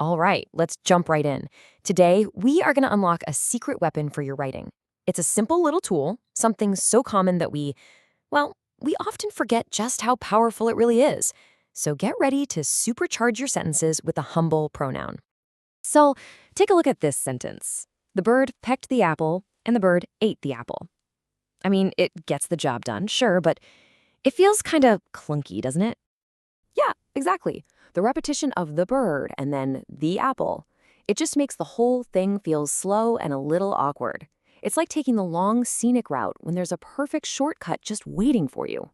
All right, let's jump right in. Today, we are going to unlock a secret weapon for your writing. It's a simple little tool, something so common that we often forget just how powerful it really is. So get ready to supercharge your sentences with a humble pronoun. So take a look at this sentence. The bird pecked the apple, and the bird ate the apple. I mean, it gets the job done, sure, but it feels kind of clunky, doesn't it? Yeah, exactly. The repetition of the bird and then the apple. It just makes the whole thing feel slow and a little awkward. It's like taking the long scenic route when there's a perfect shortcut just waiting for you.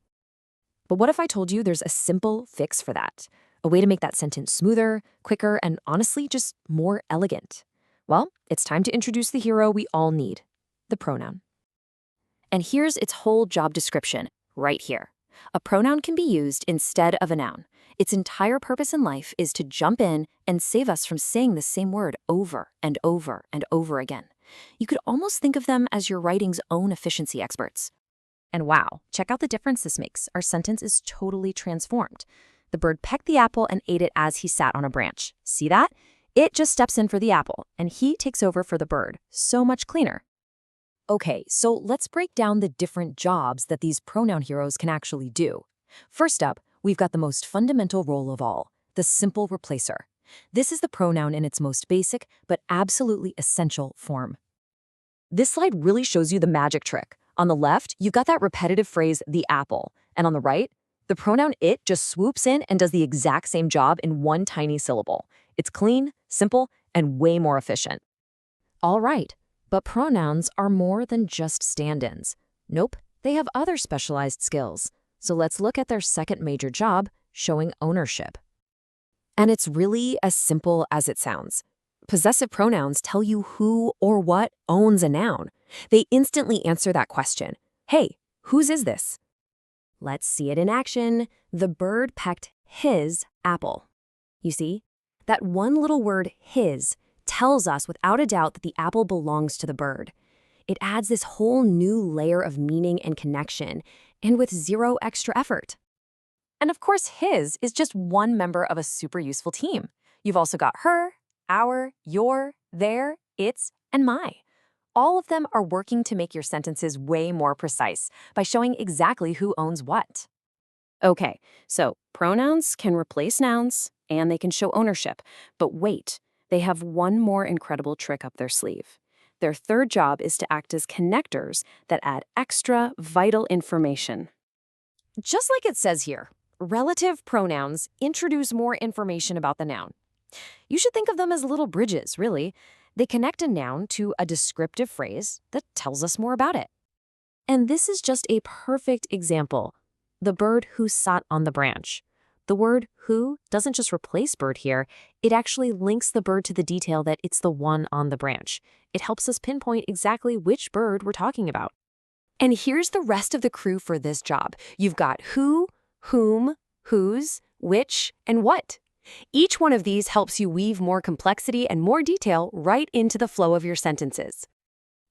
But what if I told you there's a simple fix for that? A way to make that sentence smoother, quicker, and honestly just more elegant. Well, it's time to introduce the hero we all need, the pronoun. And here's its whole job description, right here. A pronoun can be used instead of a noun. Its entire purpose in life is to jump in and save us from saying the same word over and over and over again. You could almost think of them as your writing's own efficiency experts. And wow, check out the difference this makes. Our sentence is totally transformed. The bird pecked the apple and ate it as he sat on a branch. See that? It just steps in for the apple, and he takes over for the bird. So much cleaner. Okay, so let's break down the different jobs that these pronoun heroes can actually do. First up, we've got the most fundamental role of all, the simple replacer. This is the pronoun in its most basic, but absolutely essential form. This slide really shows you the magic trick. On the left, you've got that repetitive phrase, the apple. And on the right, the pronoun it just swoops in and does the exact same job in one tiny syllable. It's clean, simple, and way more efficient. All right. But pronouns are more than just stand-ins. Nope, they have other specialized skills. So let's look at their second major job, showing ownership. And it's really as simple as it sounds. Possessive pronouns tell you who or what owns a noun. They instantly answer that question. Hey, whose is this? Let's see it in action. The bird pecked his apple. You see, that one little word, his, tells us without a doubt that the apple belongs to the bird. It adds this whole new layer of meaning and connection, and with zero extra effort. And of course, his is just one member of a super useful team. You've also got her, our, your, their, its, and my. All of them are working to make your sentences way more precise by showing exactly who owns what. Okay, so pronouns can replace nouns, and they can show ownership. But wait. They have one more incredible trick up their sleeve. Their third job is to act as connectors that add extra vital information. Just like it says here, relative pronouns introduce more information about the noun. You should think of them as little bridges, really. They connect a noun to a descriptive phrase that tells us more about it. And this is just a perfect example. The bird who sat on the branch. The word who doesn't just replace bird here, it actually links the bird to the detail that it's the one on the branch. It helps us pinpoint exactly which bird we're talking about. And here's the rest of the crew for this job. You've got who, whom, whose, which, and what. Each one of these helps you weave more complexity and more detail right into the flow of your sentences.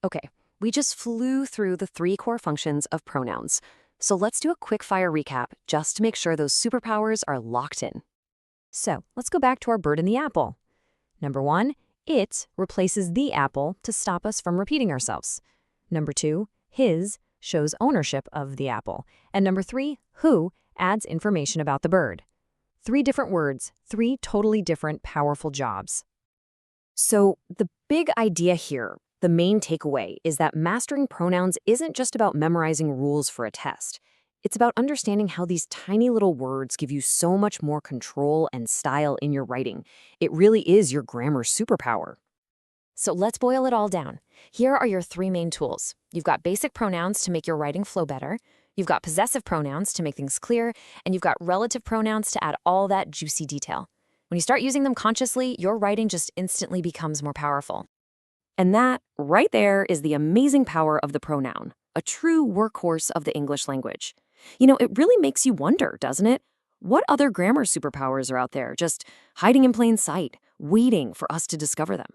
Okay, we just flew through the 3 core functions of pronouns. So let's do a quick fire recap just to make sure those superpowers are locked in. So let's go back to our bird and the apple. Number 1, it replaces the apple to stop us from repeating ourselves. Number 2, his shows ownership of the apple. And number 3, who adds information about the bird. 3 different words, 3 totally different powerful jobs. So the big idea here, the main takeaway, is that mastering pronouns isn't just about memorizing rules for a test. It's about understanding how these tiny little words give you so much more control and style in your writing. It really is your grammar superpower. So let's boil it all down. Here are your 3 main tools. You've got basic pronouns to make your writing flow better. You've got possessive pronouns to make things clear. And you've got relative pronouns to add all that juicy detail. When you start using them consciously, your writing just instantly becomes more powerful. And that, right there, is the amazing power of the pronoun, a true workhorse of the English language. You know, it really makes you wonder, doesn't it? What other grammar superpowers are out there, just hiding in plain sight, waiting for us to discover them?